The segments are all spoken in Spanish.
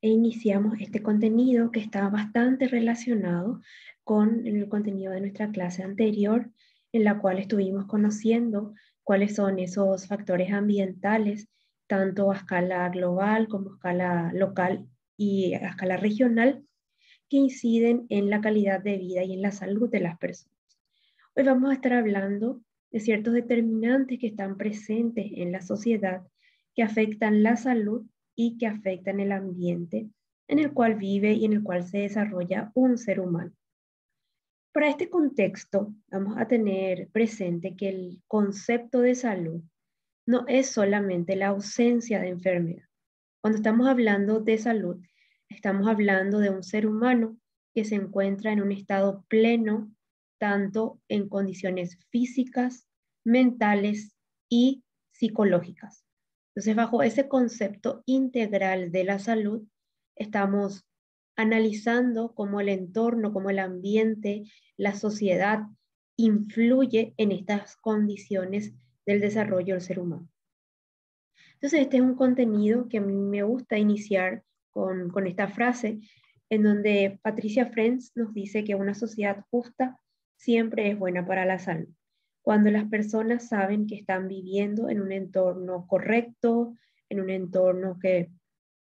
e iniciamos este contenido que está bastante relacionado con el contenido de nuestra clase anterior, en la cual estuvimos conociendo cuáles son esos factores ambientales, tanto a escala global como a escala local y a escala regional, que inciden en la calidad de vida y en la salud de las personas. Hoy vamos a estar hablando de ciertos determinantes que están presentes en la sociedad que afectan la salud y que afectan el ambiente en el cual vive y en el cual se desarrolla un ser humano. Para este contexto, vamos a tener presente que el concepto de salud no es solamente la ausencia de enfermedad. Cuando estamos hablando de salud, estamos hablando de un ser humano que se encuentra en un estado pleno, tanto en condiciones físicas, mentales y psicológicas. Entonces, bajo ese concepto integral de la salud, estamos analizando cómo el entorno, cómo el ambiente, la sociedad influye en estas condiciones del desarrollo del ser humano. Entonces, este es un contenido que a mí me gusta iniciar con esta frase, en donde Patricia Friends nos dice que una sociedad justa siempre es buena para la salud. Cuando las personas saben que están viviendo en un entorno correcto, en un entorno que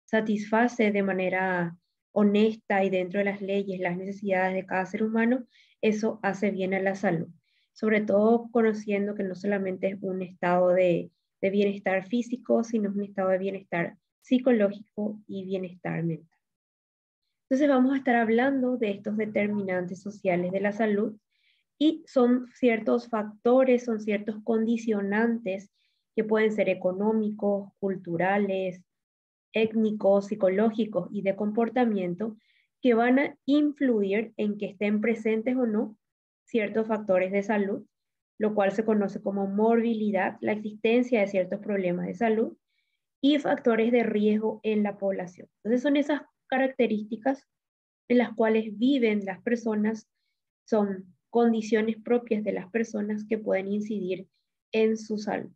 satisface de manera honesta y dentro de las leyes las necesidades de cada ser humano, eso hace bien a la salud. Sobre todo conociendo que no solamente es un estado de bienestar físico, sino un estado de bienestar psicológico y bienestar mental. Entonces vamos a estar hablando de estos determinantes sociales de la salud y son ciertos factores, son ciertos condicionantes que pueden ser económicos, culturales, étnicos, psicológicos y de comportamiento que van a influir en que estén presentes o no ciertos factores de salud, lo cual se conoce como morbilidad, la existencia de ciertos problemas de salud y factores de riesgo en la población. Entonces son esas características en las cuales viven las personas, son condiciones propias de las personas que pueden incidir en su salud.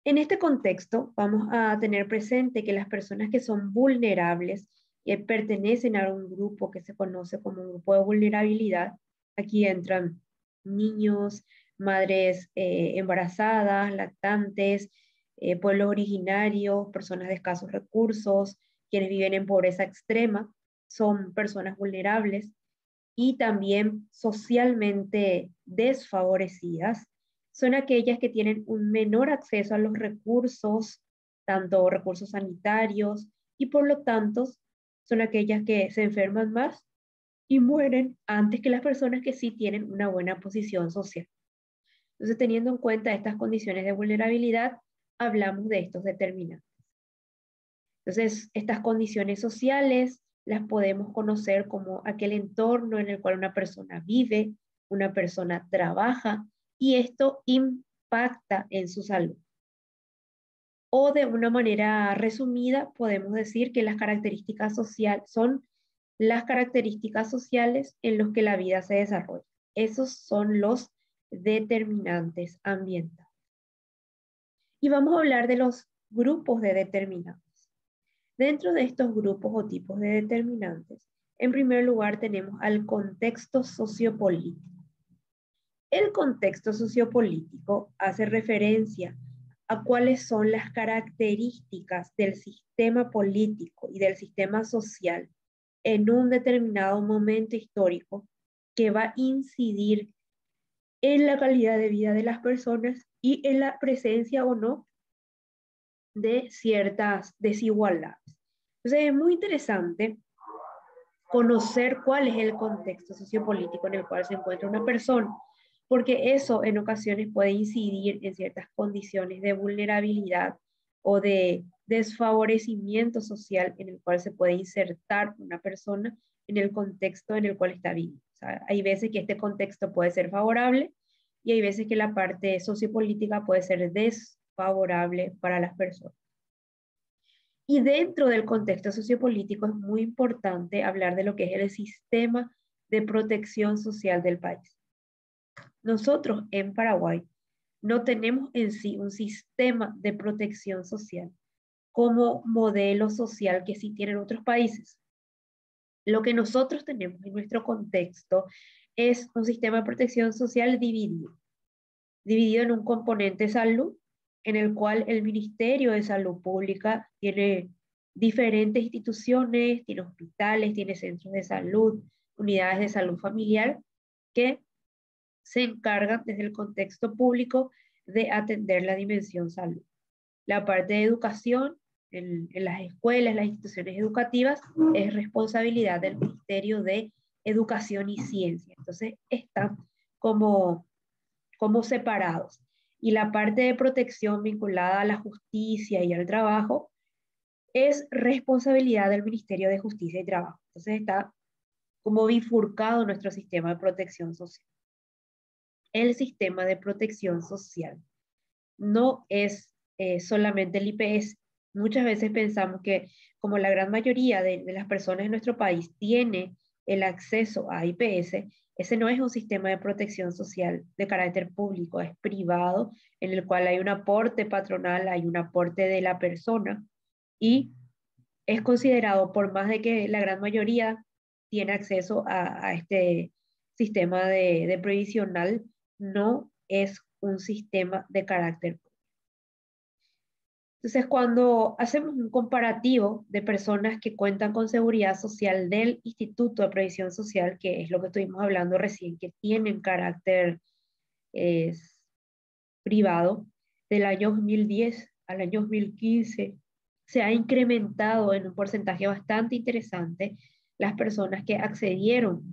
En este contexto, vamos a tener presente que las personas que son vulnerables y pertenecen a un grupo que se conoce como un grupo de vulnerabilidad, aquí entran niños, madres embarazadas, lactantes, pueblos originarios, personas de escasos recursos, quienes viven en pobreza extrema, son personas vulnerables y también socialmente desfavorecidas son aquellas que tienen un menor acceso a los recursos, tanto recursos sanitarios, y por lo tanto son aquellas que se enferman más y mueren antes que las personas que sí tienen una buena posición social. Entonces, teniendo en cuenta estas condiciones de vulnerabilidad, hablamos de estos determinantes. Entonces, estas condiciones sociales las podemos conocer como aquel entorno en el cual una persona vive, una persona trabaja, y esto impacta en su salud. O de una manera resumida, podemos decir que las características sociales son las características sociales en los que la vida se desarrolla. Esos son los determinantes ambientales. Y vamos a hablar de los grupos de determinantes. Dentro de estos grupos o tipos de determinantes, en primer lugar tenemos al contexto sociopolítico. El contexto sociopolítico hace referencia a cuáles son las características del sistema político y del sistema social en un determinado momento histórico que va a incidir en la calidad de vida de las personas y en la presencia o no de ciertas desigualdades. Entonces es muy interesante conocer cuál es el contexto sociopolítico en el cual se encuentra una persona, porque eso en ocasiones puede incidir en ciertas condiciones de vulnerabilidad o de desfavorecimiento social en el cual se puede insertar una persona en el contexto en el cual está viviendo. O sea, hay veces que este contexto puede ser favorable y hay veces que la parte sociopolítica puede ser desfavorable para las personas. Y dentro del contexto sociopolítico es muy importante hablar de lo que es el sistema de protección social del país. Nosotros en Paraguay no tenemos en sí un sistema de protección social como modelo social que sí tienen otros países. Lo que nosotros tenemos en nuestro contexto es un sistema de protección social dividido en un componente salud, en el cual el Ministerio de Salud Pública tiene diferentes instituciones, tiene hospitales, tiene centros de salud, unidades de salud familiar, que se encargan desde el contexto público de atender la dimensión salud. La parte de educación en las escuelas, las instituciones educativas, es responsabilidad del Ministerio de Educación y Ciencia. Entonces, están como separados. Y la parte de protección vinculada a la justicia y al trabajo es responsabilidad del Ministerio de Justicia y Trabajo. Entonces está como bifurcado nuestro sistema de protección social. El sistema de protección social no es solamente el IPS. Muchas veces pensamos que como la gran mayoría de las personas en nuestro país tiene el acceso a IPS, ese no es un sistema de protección social de carácter público, es privado, en el cual hay un aporte patronal, hay un aporte de la persona y es considerado, por más de que la gran mayoría tiene acceso a este sistema de previsional, no es un sistema de carácter público. Entonces, cuando hacemos un comparativo de personas que cuentan con seguridad social del Instituto de Previsión Social, que es lo que estuvimos hablando recién, que tienen carácter privado, del año 2010 al año 2015, se ha incrementado en un porcentaje bastante interesante las personas que accedieron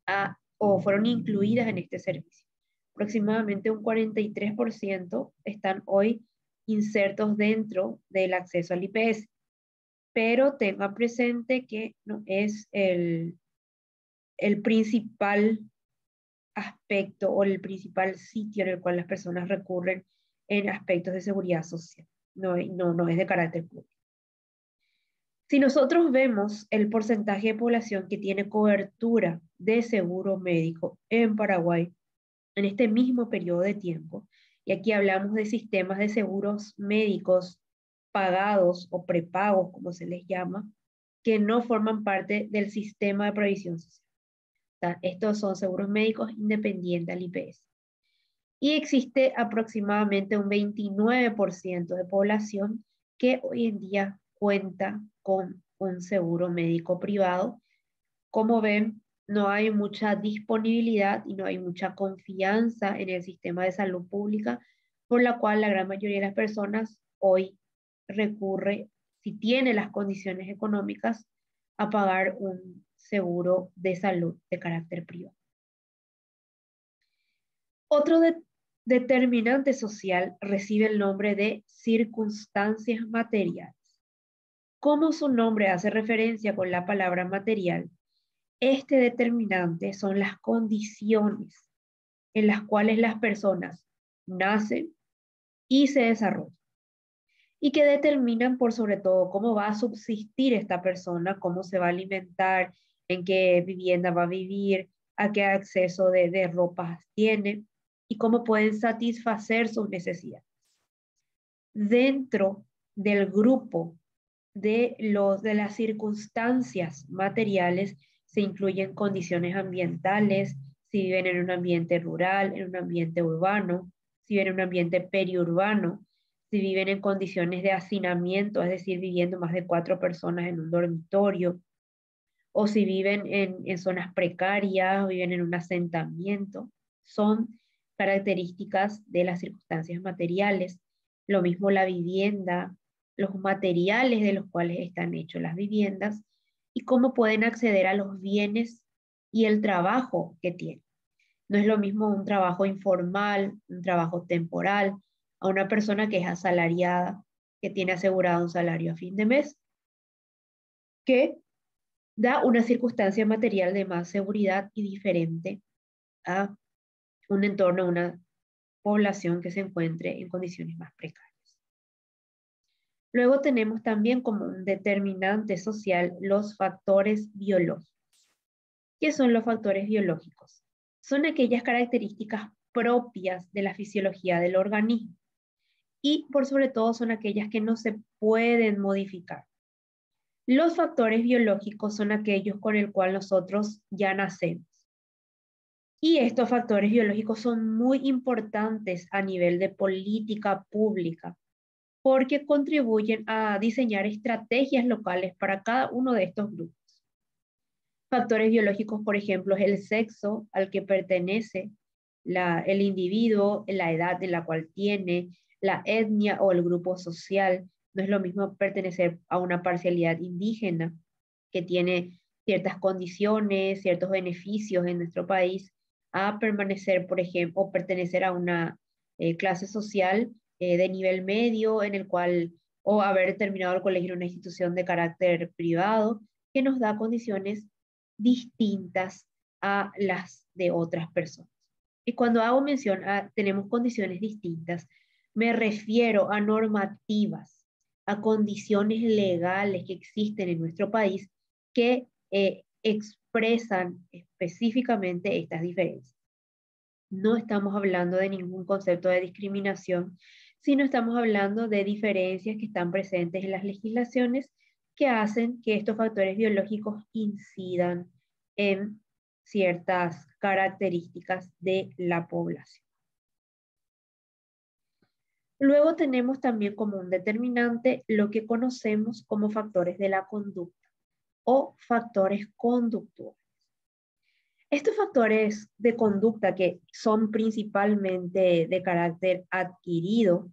a o fueron incluidas en este servicio. Aproximadamente un 43% están hoy insertos dentro del acceso al IPS, pero tenga presente que no es el principal aspecto o el principal sitio en el cual las personas recurren en aspectos de seguridad social. No es de carácter público. Si nosotros vemos el porcentaje de población que tiene cobertura de seguro médico en Paraguay en este mismo periodo de tiempo, y aquí hablamos de sistemas de seguros médicos pagados o prepagos, como se les llama, que no forman parte del sistema de previsión social. Estos son seguros médicos independientes al IPS. Y existe aproximadamente un 29% de población que hoy en día cuenta con un seguro médico privado. Como ven, no hay mucha disponibilidad y no hay mucha confianza en el sistema de salud pública, por la cual la gran mayoría de las personas hoy recurre, si tiene las condiciones económicas, a pagar un seguro de salud de carácter privado. Otro determinante social recibe el nombre de circunstancias materiales. Como su nombre hace referencia con la palabra material, este determinante son las condiciones en las cuales las personas nacen y se desarrollan y que determinan por sobre todo cómo va a subsistir esta persona, cómo se va a alimentar, en qué vivienda va a vivir, a qué acceso de ropas tiene y cómo pueden satisfacer sus necesidades. Dentro del grupo de las circunstancias materiales se incluyen condiciones ambientales, si viven en un ambiente rural, en un ambiente urbano, si viven en un ambiente periurbano, si viven en condiciones de hacinamiento, es decir, viviendo más de 4 personas en un dormitorio, o si viven en zonas precarias, o viven en un asentamiento, son características de las circunstancias materiales. Lo mismo la vivienda, los materiales de los cuales están hechas las viviendas y cómo pueden acceder a los bienes y el trabajo que tienen. No es lo mismo un trabajo informal, un trabajo temporal, a una persona que es asalariada, que tiene asegurado un salario a fin de mes, que da una circunstancia material de más seguridad y diferente a un entorno, una población que se encuentre en condiciones más precarias. Luego tenemos también como un determinante social los factores biológicos. ¿Qué son los factores biológicos? Son aquellas características propias de la fisiología del organismo. y por sobre todo son aquellas que no se pueden modificar. Los factores biológicos son aquellos con el cual nosotros ya nacemos. Y estos factores biológicos son muy importantes a nivel de política pública porque contribuyen a diseñar estrategias locales para cada uno de estos grupos. Factores biológicos, por ejemplo, es el sexo al que pertenece el individuo, la edad en la cual tiene, la etnia o el grupo social. No es lo mismo pertenecer a una parcialidad indígena que tiene ciertas condiciones, ciertos beneficios en nuestro país, a permanecer, por ejemplo, o pertenecer a una clase social de nivel medio en el cual, o haber terminado el colegio en una institución de carácter privado, que nos da condiciones distintas a las de otras personas. Y cuando hago mención a tenemos condiciones distintas, me refiero a normativas, a condiciones legales que existen en nuestro país que expresan específicamente estas diferencias. No estamos hablando de ningún concepto de discriminación, sino estamos hablando de diferencias que están presentes en las legislaciones que hacen que estos factores biológicos incidan en ciertas características de la población. Luego tenemos también como un determinante lo que conocemos como factores de la conducta o factores conductuales. Estos factores de conducta que son principalmente de carácter adquirido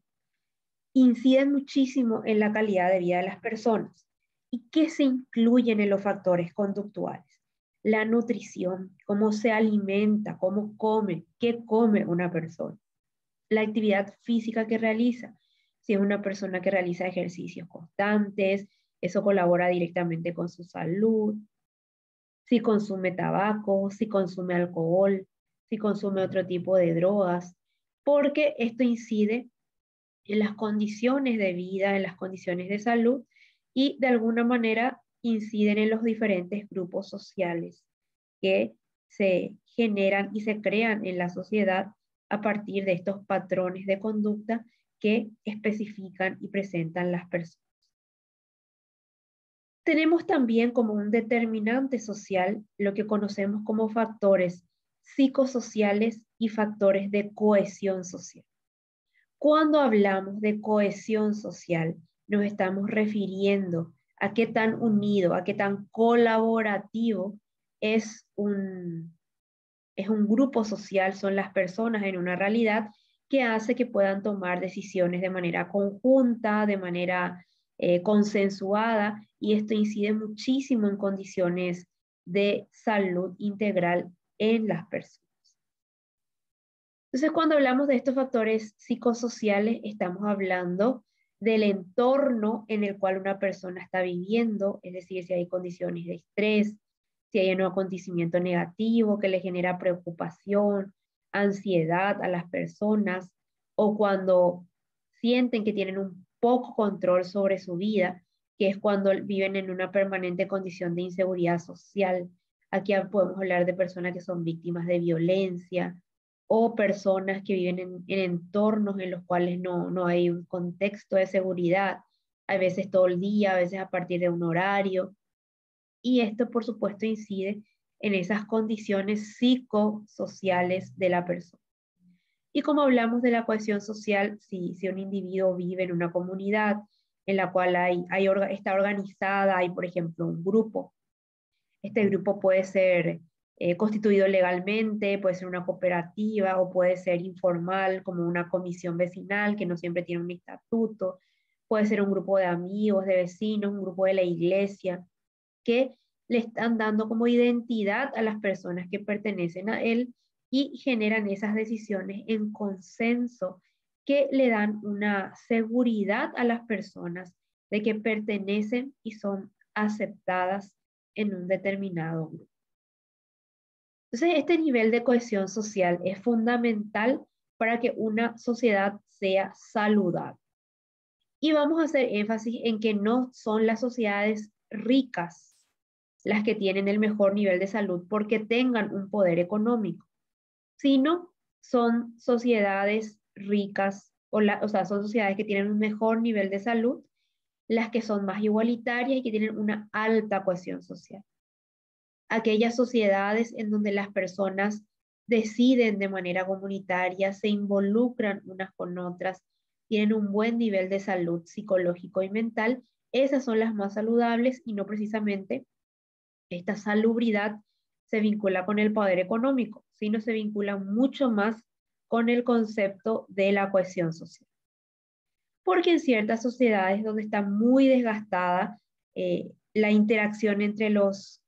inciden muchísimo en la calidad de vida de las personas. ¿Y qué se incluyen en los factores conductuales? La nutrición, cómo se alimenta, cómo come, qué come una persona. La actividad física que realiza. Si es una persona que realiza ejercicios constantes, eso colabora directamente con su salud. Si consume tabaco, si consume alcohol, si consume otro tipo de drogas, porque esto incide en las condiciones de vida, en las condiciones de salud y de alguna manera inciden en los diferentes grupos sociales que se generan y se crean en la sociedad a partir de estos patrones de conducta que especifican y presentan las personas. Tenemos también como un determinante social lo que conocemos como factores psicosociales y factores de cohesión social. Cuando hablamos de cohesión social, nos estamos refiriendo a qué tan unido, a qué tan colaborativo es un grupo social, son las personas en una realidad que hace que puedan tomar decisiones de manera conjunta, de manera consensuada, y esto incide muchísimo en condiciones de salud integral en las personas. Entonces, cuando hablamos de estos factores psicosociales, estamos hablando del entorno en el cual una persona está viviendo, es decir, si hay condiciones de estrés, si hay un acontecimiento negativo que le genera preocupación, ansiedad a las personas, o cuando sienten que tienen un poco control sobre su vida, que es cuando viven en una permanente condición de inseguridad social. Aquí podemos hablar de personas que son víctimas de violencia, o personas que viven en entornos en los cuales no hay un contexto de seguridad, a veces todo el día, a veces a partir de un horario. Y esto, por supuesto, incide en esas condiciones psicosociales de la persona. Y como hablamos de la cohesión social, si un individuo vive en una comunidad en la cual está organizada, hay, por ejemplo, un grupo. Este grupo puede ser constituido legalmente, puede ser una cooperativa o puede ser informal como una comisión vecinal que no siempre tiene un estatuto, puede ser un grupo de amigos, de vecinos, un grupo de la iglesia, que le están dando como identidad a las personas que pertenecen a él y generan esas decisiones en consenso que le dan una seguridad a las personas de que pertenecen y son aceptadas en un determinado grupo. Entonces, este nivel de cohesión social es fundamental para que una sociedad sea saludable. Y vamos a hacer énfasis en que no son las sociedades ricas las que tienen el mejor nivel de salud porque tengan un poder económico, sino son sociedades ricas o sea, son sociedades que tienen un mejor nivel de salud, las que son más igualitarias y que tienen una alta cohesión social. Aquellas sociedades en donde las personas deciden de manera comunitaria, se involucran unas con otras, tienen un buen nivel de salud psicológico y mental, esas son las más saludables y no precisamente esta salubridad se vincula con el poder económico, sino se vincula mucho más con el concepto de la cohesión social. Porque en ciertas sociedades donde está muy desgastada la interacción entre los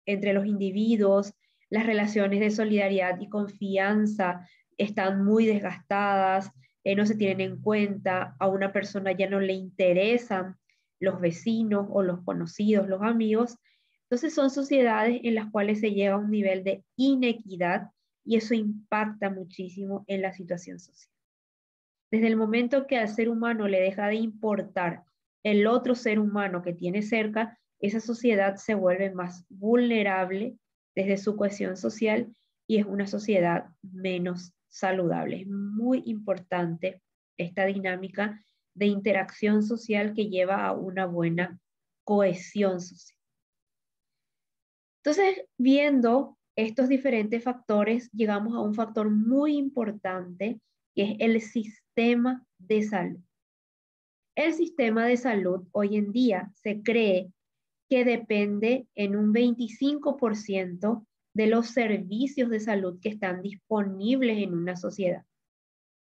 individuos, las relaciones de solidaridad y confianza están muy desgastadas, no se tienen en cuenta, a una persona ya no le interesan los vecinos o los conocidos, los amigos. Entonces son sociedades en las cuales se llega a un nivel de inequidad y eso impacta muchísimo en la situación social. Desde el momento que al ser humano le deja de importar el otro ser humano que tiene cerca, esa sociedad se vuelve más vulnerable desde su cohesión social y es una sociedad menos saludable. Es muy importante esta dinámica de interacción social que lleva a una buena cohesión social. Entonces, viendo estos diferentes factores, llegamos a un factor muy importante que es el sistema de salud. El sistema de salud hoy en día se cree que depende en un 25% de los servicios de salud que están disponibles en una sociedad,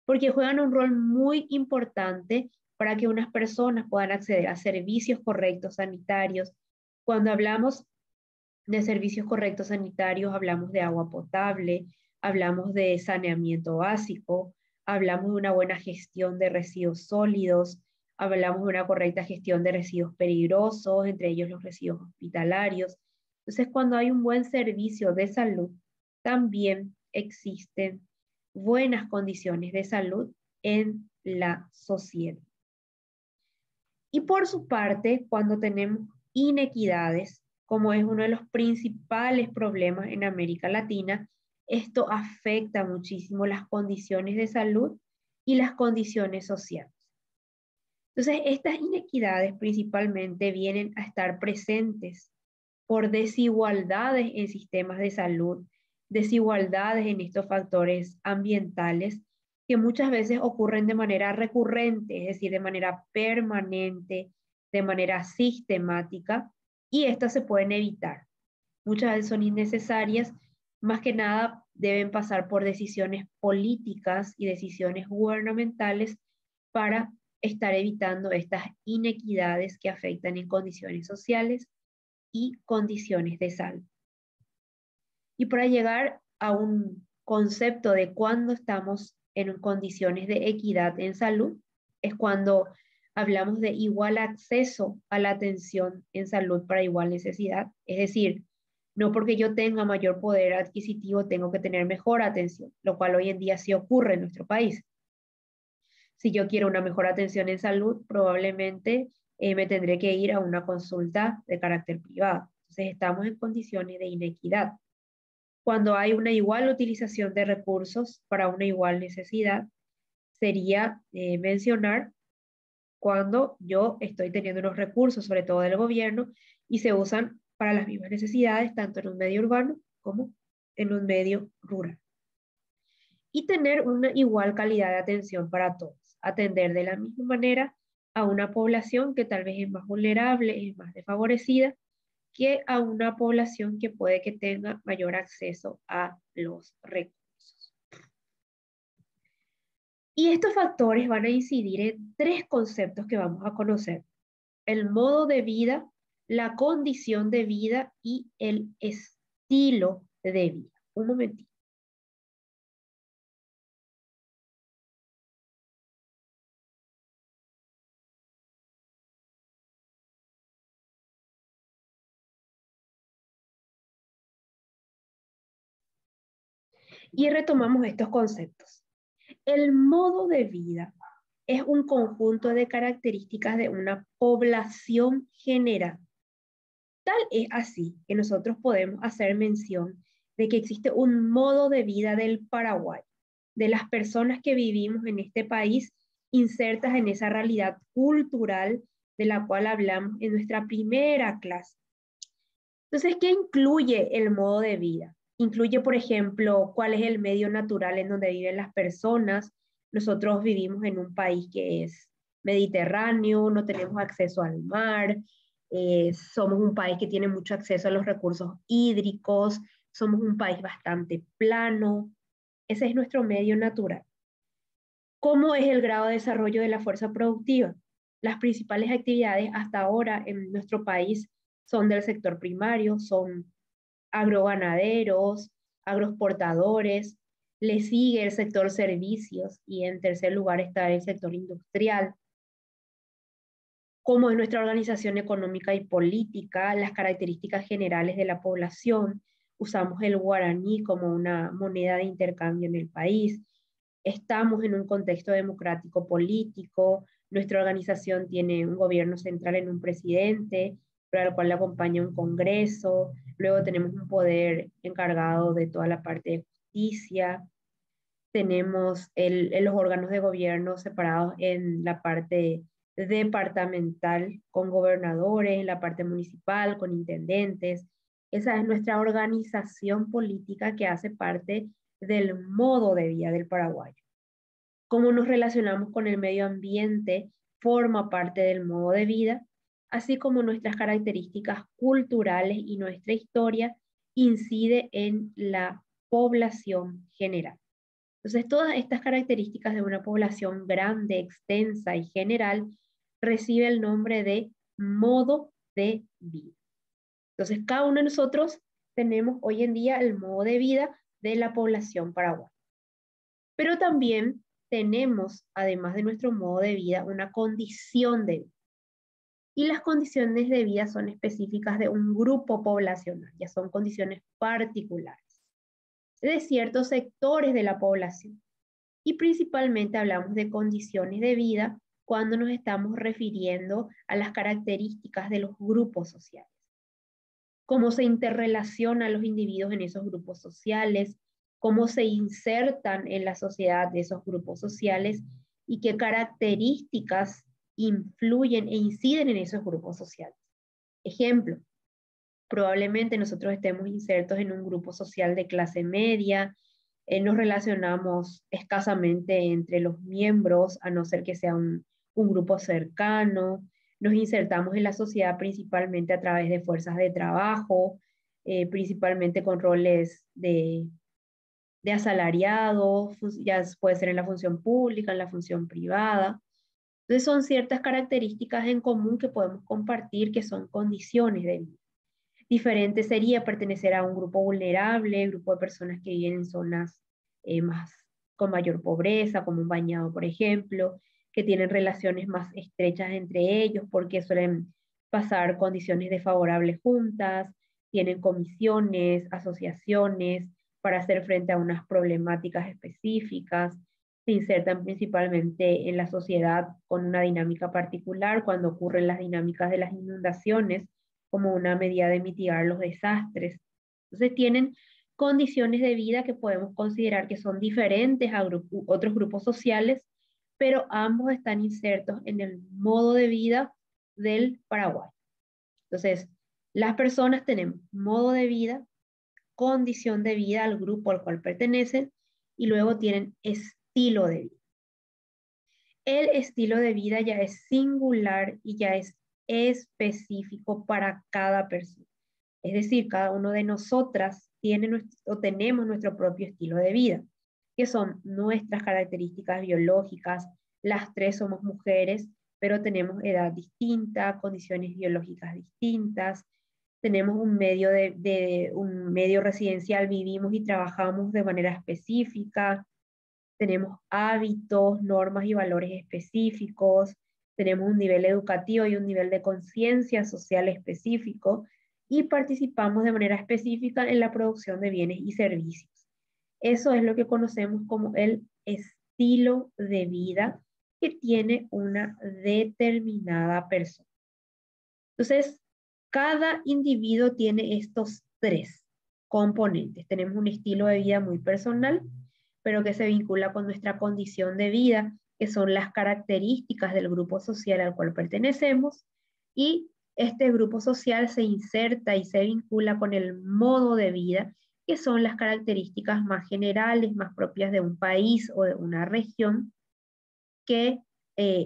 porque juegan un rol muy importante para que unas personas puedan acceder a servicios correctos sanitarios. Cuando hablamos de servicios correctos sanitarios, hablamos de agua potable, hablamos de saneamiento básico, hablamos de una buena gestión de residuos sólidos, hablamos de una correcta gestión de residuos peligrosos, entre ellos los residuos hospitalarios. Entonces, cuando hay un buen servicio de salud, también existen buenas condiciones de salud en la sociedad. Y por su parte, cuando tenemos inequidades, como es uno de los principales problemas en América Latina, esto afecta muchísimo las condiciones de salud y las condiciones sociales. Entonces, estas inequidades principalmente vienen a estar presentes por desigualdades en sistemas de salud, desigualdades en estos factores ambientales que muchas veces ocurren de manera recurrente, es decir, de manera permanente, de manera sistemática, y estas se pueden evitar. Muchas veces son innecesarias, más que nada deben pasar por decisiones políticas y decisiones gubernamentales para estar evitando estas inequidades que afectan en condiciones sociales y condiciones de salud. Y para llegar a un concepto de cuándo estamos en condiciones de equidad en salud, es cuando hablamos de igual acceso a la atención en salud para igual necesidad. Es decir, no porque yo tenga mayor poder adquisitivo tengo que tener mejor atención, lo cual hoy en día sí ocurre en nuestro país. Si yo quiero una mejor atención en salud, probablemente me tendré que ir a una consulta de carácter privado. Entonces estamos en condiciones de inequidad. Cuando hay una igual utilización de recursos para una igual necesidad, sería mencionar cuando yo estoy teniendo unos recursos, sobre todo del gobierno, y se usan para las mismas necesidades, tanto en un medio urbano como en un medio rural. Y tener una igual calidad de atención para todos. Atender de la misma manera a una población que tal vez es más vulnerable, es más desfavorecida, que a una población que puede que tenga mayor acceso a los recursos. Y estos factores van a incidir en tres conceptos que vamos a conocer: el modo de vida, la condición de vida y el estilo de vida. Un momentito. Y retomamos estos conceptos. El modo de vida es un conjunto de características de una población general. Tal es así que nosotros podemos hacer mención de que existe un modo de vida del Paraguay, de las personas que vivimos en este país, insertas en esa realidad cultural de la cual hablamos en nuestra primera clase. Entonces, ¿qué incluye el modo de vida? Incluye, por ejemplo, cuál es el medio natural en donde viven las personas. Nosotros vivimos en un país que es mediterráneo, no tenemos acceso al mar, somos un país que tiene mucho acceso a los recursos hídricos, somos un país bastante plano. Ese es nuestro medio natural. ¿Cómo es el grado de desarrollo de la fuerza productiva? Las principales actividades hasta ahora en nuestro país son del sector primario, son agroganaderos, agroexportadores, le sigue el sector servicios y en tercer lugar está el sector industrial. ¿Cómo es nuestra organización económica y política? Las características generales de la población. Usamos el guaraní como una moneda de intercambio en el país. Estamos en un contexto democrático político. Nuestra organización tiene un gobierno central en un presidente, pero al cual le acompaña un congreso. Luego tenemos un poder encargado de toda la parte de justicia. Tenemos los órganos de gobierno separados en la parte departamental con gobernadores, en la parte municipal con intendentes. Esa es nuestra organización política que hace parte del modo de vida del paraguayo. Cómo nos relacionamos con el medio ambiente forma parte del modo de vida, así como nuestras características culturales y nuestra historia incide en la población general. Entonces, todas estas características de una población grande, extensa y general recibe el nombre de modo de vida. Entonces, cada uno de nosotros tenemos hoy en día el modo de vida de la población paraguaya. Pero también tenemos, además de nuestro modo de vida, una condición de vida. Y las condiciones de vida son específicas de un grupo poblacional, ya son condiciones particulares de ciertos sectores de la población. Y principalmente hablamos de condiciones de vida cuando nos estamos refiriendo a las características de los grupos sociales. Cómo se interrelacionan los individuos en esos grupos sociales, cómo se insertan en la sociedad de esos grupos sociales y qué características influyen e inciden en esos grupos sociales. Ejemplo, probablemente nosotros estemos insertos en un grupo social de clase media, nos relacionamos escasamente entre los miembros, a no ser que sea un grupo cercano, nos insertamos en la sociedad principalmente a través de fuerzas de trabajo, principalmente con roles de asalariados, ya puede ser en la función pública, en la función privada. Entonces son ciertas características en común que podemos compartir que son condiciones de vida. Diferente sería pertenecer a un grupo vulnerable, grupo de personas que viven en zonas con mayor pobreza, como un bañado, por ejemplo, que tienen relaciones más estrechas entre ellos porque suelen pasar condiciones desfavorables juntas, tienen comisiones, asociaciones para hacer frente a unas problemáticas específicas, se insertan principalmente en la sociedad con una dinámica particular cuando ocurren las dinámicas de las inundaciones como una medida de mitigar los desastres. Entonces tienen condiciones de vida que podemos considerar que son diferentes a otros grupos sociales, pero ambos están insertos en el modo de vida del Paraguay. Entonces, las personas tenemos modo de vida, condición de vida al grupo al cual pertenecen y luego tienen estilo de vida. El estilo de vida ya es singular y ya es específico para cada persona. Es decir, cada uno de nosotras tiene o tenemos nuestro propio estilo de vida, que son nuestras características biológicas. Las tres somos mujeres, pero tenemos edad distinta, condiciones biológicas distintas, tenemos un medio residencial, vivimos y trabajamos de manera específica, tenemos hábitos, normas y valores específicos, tenemos un nivel educativo y un nivel de conciencia social específico y participamos de manera específica en la producción de bienes y servicios. Eso es lo que conocemos como el estilo de vida que tiene una determinada persona. Entonces, cada individuo tiene estos tres componentes. Tenemos un estilo de vida muy personal, pero que se vincula con nuestra condición de vida, que son las características del grupo social al cual pertenecemos, y este grupo social se inserta y se vincula con el modo de vida, que son las características más generales, más propias de un país o de una región, que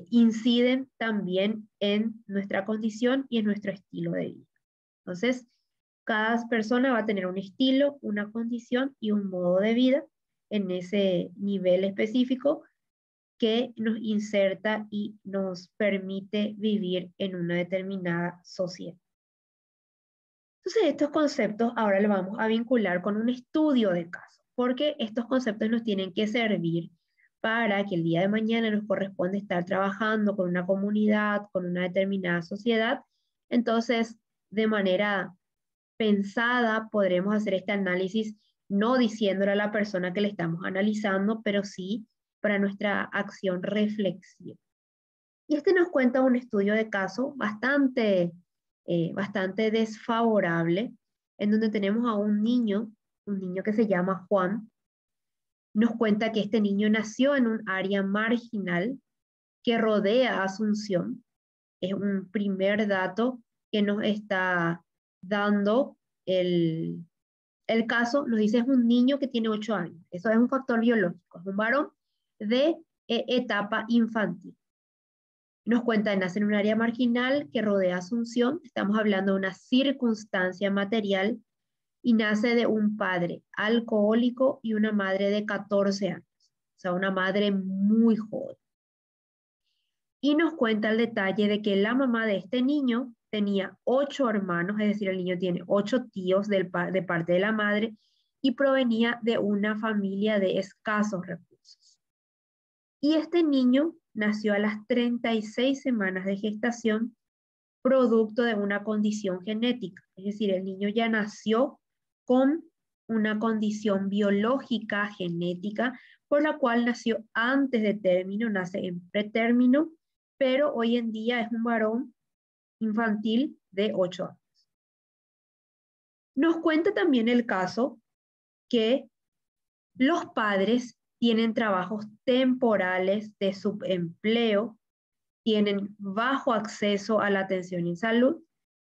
inciden también en nuestra condición y en nuestro estilo de vida. Entonces, cada persona va a tener un estilo, una condición y un modo de vida en ese nivel específico que nos inserta y nos permite vivir en una determinada sociedad. Entonces, estos conceptos ahora los vamos a vincular con un estudio de caso, porque estos conceptos nos tienen que servir para que el día de mañana nos corresponde estar trabajando con una comunidad, con una determinada sociedad. Entonces, de manera pensada, podremos hacer este análisis no diciéndole a la persona que le estamos analizando, pero sí para nuestra acción reflexiva. Y este nos cuenta un estudio de caso bastante desfavorable, en donde tenemos a un niño que se llama Juan. Nos cuenta que este niño nació en un área marginal que rodea a Asunción. Es un primer dato que nos está dando el caso. Nos dice es un niño que tiene 8 años. Eso es un factor biológico, es un varón de etapa infantil. Nos cuenta que nace en un área marginal que rodea Asunción. Estamos hablando de una circunstancia material y nace de un padre alcohólico y una madre de 14 años. O sea, una madre muy joven. Y nos cuenta el detalle de que la mamá de este niño tenía 8 hermanos, es decir, el niño tiene 8 tíos de parte de la madre y provenía de una familia de escasos recursos. Y este niño nació a las 36 semanas de gestación, producto de una condición genética. Es decir, el niño ya nació con una condición biológica, genética, por la cual nació antes de término, nace en pretérmino, pero hoy en día es un varón infantil de 8 años. Nos cuenta también el caso que los padres tienen trabajos temporales de subempleo, tienen bajo acceso a la atención en salud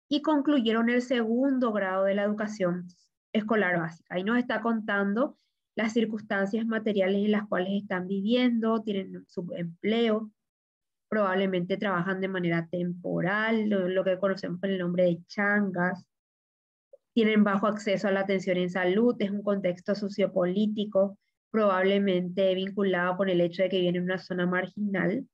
y concluyeron el segundo grado de la educación escolar básica. Ahí nos está contando las circunstancias materiales en las cuales están viviendo, tienen subempleo, probablemente trabajan de manera temporal, lo que conocemos con el nombre de changas, tienen bajo acceso a la atención en salud, es un contexto sociopolítico, probablemente vinculado con el hecho de que vienen de una zona marginal,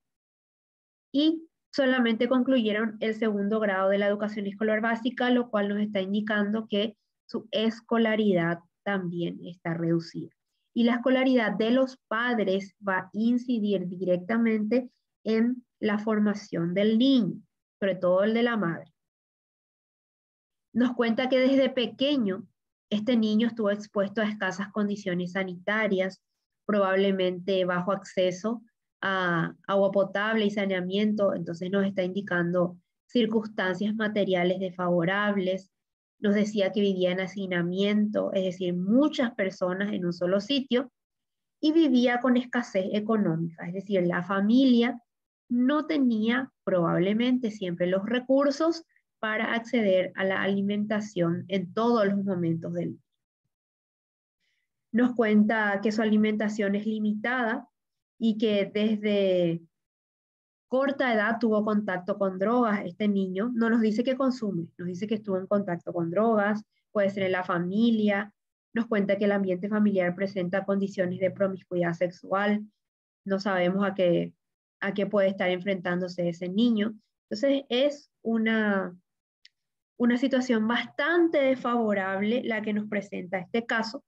y solamente concluyeron el segundo grado de la educación escolar básica, lo cual nos está indicando que su escolaridad también está reducida. Y la escolaridad de los padres va a incidir directamente en la formación del niño, sobre todo el de la madre. Nos cuenta que desde pequeño este niño estuvo expuesto a escasas condiciones sanitarias, probablemente bajo acceso a agua potable y saneamiento, entonces nos está indicando circunstancias materiales desfavorables. Nos decía que vivía en hacinamiento, es decir, muchas personas en un solo sitio, y vivía con escasez económica, es decir, la familia no tenía probablemente siempre los recursos para acceder a la alimentación en todos los momentos del día. Nos cuenta que su alimentación es limitada y que desde corta edad tuvo contacto con drogas. Este niño no nos dice que consume, nos dice que estuvo en contacto con drogas, puede ser en la familia. Nos cuenta que el ambiente familiar presenta condiciones de promiscuidad sexual. No sabemos a qué puede estar enfrentándose ese niño. Entonces es una situación bastante desfavorable la que nos presenta este caso,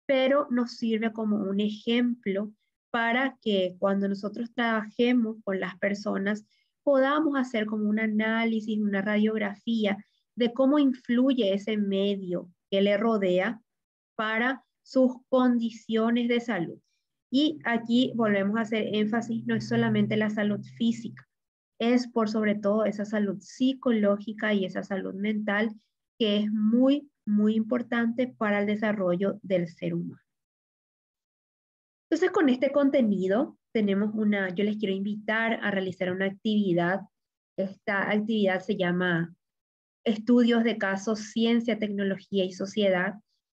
pero nos sirve como un ejemplo para que cuando nosotros trabajemos con las personas podamos hacer como un análisis, una radiografía de cómo influye ese medio que le rodea para sus condiciones de salud. Y aquí volvemos a hacer énfasis, no es solamente la salud física, es por sobre todo esa salud psicológica y esa salud mental que es muy, muy importante para el desarrollo del ser humano. Entonces, con este contenido tenemos yo les quiero invitar a realizar una actividad. Esta actividad se llama Estudios de Casos, Ciencia, Tecnología y Sociedad,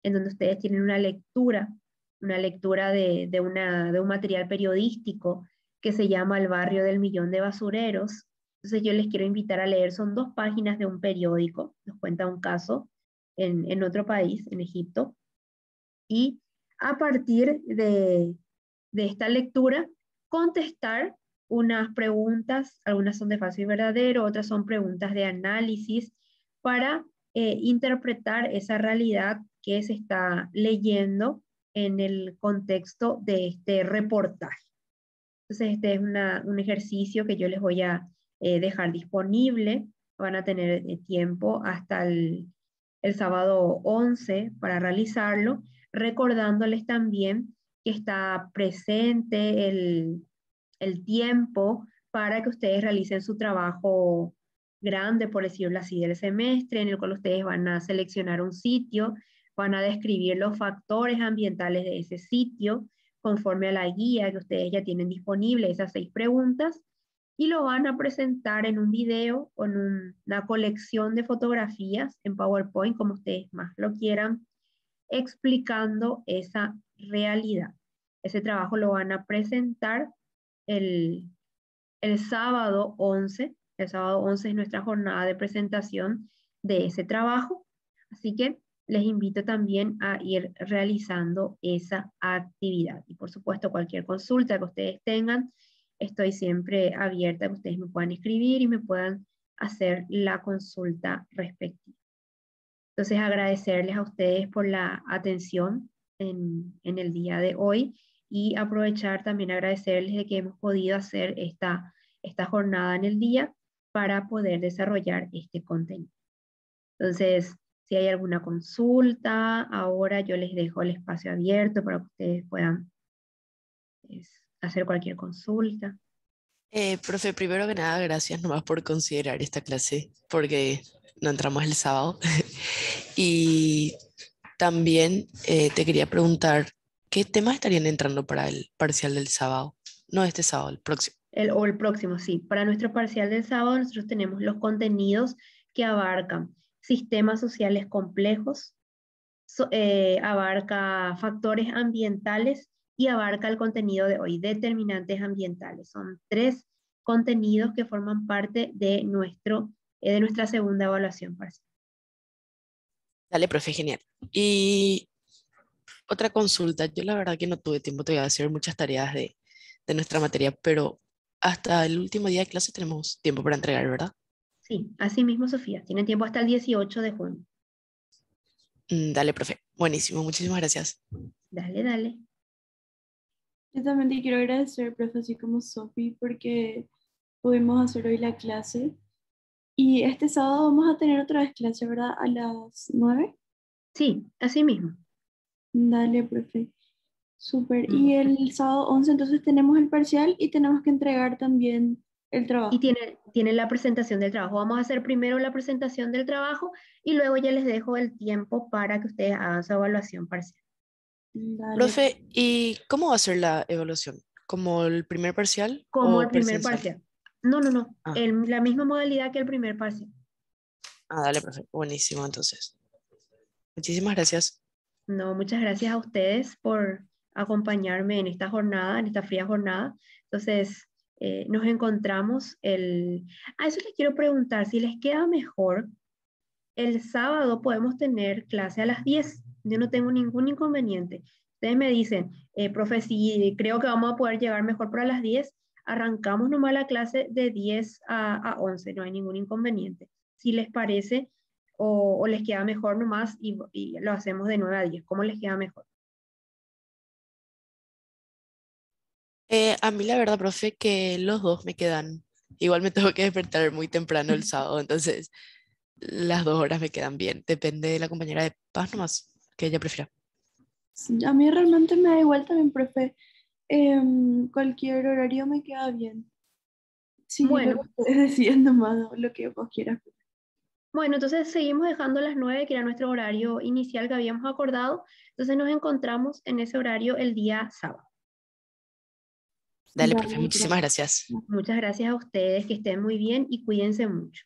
en donde ustedes tienen una lectura de un material periodístico que se llama El barrio del millón de basureros. Entonces yo les quiero invitar a leer, son 2 páginas de un periódico, nos cuenta un caso en otro país, en Egipto, y a partir de esta lectura, contestar unas preguntas, algunas son de falso y verdadero, otras son preguntas de análisis para interpretar esa realidad que se está leyendo en el contexto de este reportaje. Entonces, este es un ejercicio que yo les voy a dejar disponible. Van a tener tiempo hasta el sábado 11 para realizarlo, recordándoles también que está presente el tiempo para que ustedes realicen su trabajo grande, por decirlo así, del semestre, en el cual ustedes van a seleccionar un sitio, van a describir los factores ambientales de ese sitio, conforme a la guía que ustedes ya tienen disponible, esas 6 preguntas, y lo van a presentar en un video o en una colección de fotografías en PowerPoint, como ustedes más lo quieran, explicando esa realidad. Ese trabajo lo van a presentar el, el sábado 11. El sábado 11 es nuestra jornada de presentación de ese trabajo. Así que les invito también a ir realizando esa actividad. Y por supuesto, cualquier consulta que ustedes tengan, estoy siempre abierta a que ustedes me puedan escribir y me puedan hacer la consulta respectiva. Entonces, agradecerles a ustedes por la atención en el día de hoy y aprovechar también agradecerles de que hemos podido hacer esta jornada en el día para poder desarrollar este contenido. Entonces, si hay alguna consulta, ahora yo les dejo el espacio abierto para que ustedes puedan hacer cualquier consulta. Profe, primero que nada, gracias nomás por considerar esta clase, porque no entramos el sábado. Y también te quería preguntar, ¿qué temas estarían entrando para el parcial del sábado? No este sábado, el próximo. O el próximo, sí. Para nuestro parcial del sábado nosotros tenemos los contenidos que abarcan sistemas sociales complejos, abarca factores ambientales y abarca el contenido de hoy, determinantes ambientales. Son 3 contenidos que forman parte de nuestra segunda evaluación parcial. Dale, profe, genial. Y otra consulta, yo la verdad que no tuve tiempo de hacer muchas tareas de nuestra materia, pero hasta el último día de clase tenemos tiempo para entregar, ¿verdad? Sí, así mismo, Sofía. Tienen tiempo hasta el 18 de junio. Dale, profe. Buenísimo, muchísimas gracias. Dale, dale. Yo también te quiero agradecer, profe, así como Sofi, porque pudimos hacer hoy la clase. Y este sábado vamos a tener otra vez clase, ¿verdad? A las 9. Sí, así mismo. Dale, profe. Súper. Y Bueno. el sábado 11 entonces tenemos el parcial y tenemos que entregar también el Y trabajo. tiene la presentación del trabajo. Vamos a hacer primero la presentación del trabajo y luego ya les dejo el tiempo para que ustedes hagan su evaluación parcial. Dale. Profe, ¿y cómo va a ser la evaluación? ¿Como el primer parcial Como el o primer presencial? parcial. No, no, no. Ah, La misma modalidad que el primer parcial. dale, profe. Buenísimo, entonces. Muchísimas gracias. No, muchas gracias a ustedes por acompañarme en esta jornada, en esta fría jornada. Entonces, nos encontramos A eso les quiero preguntar, si les queda mejor, el sábado podemos tener clase a las 10. Yo no tengo ningún inconveniente. Ustedes me dicen, profe, si creo que vamos a poder llegar mejor para las 10, arrancamos nomás la clase de 10 a 11, no hay ningún inconveniente. Si les parece o les queda mejor nomás y lo hacemos de 9 a 10, ¿cómo les queda mejor? A mí la verdad, profe, que los dos me quedan. Igual me tengo que despertar muy temprano el sábado, entonces las 2 horas me quedan bien. Depende de la compañera de paz nomás, que ella prefiera. Sí, a mí realmente me da igual también, profe. Cualquier horario me queda bien. Sí, lo que Bueno, ustedes deciden nomás, lo que vos quieras. bueno, entonces seguimos dejando las 9, que era nuestro horario inicial que habíamos acordado. Entonces nos encontramos en ese horario el día sábado. Dale, profe, Dale, muchísimas gracias. gracias. Muchas gracias a ustedes, que estén muy bien y cuídense mucho.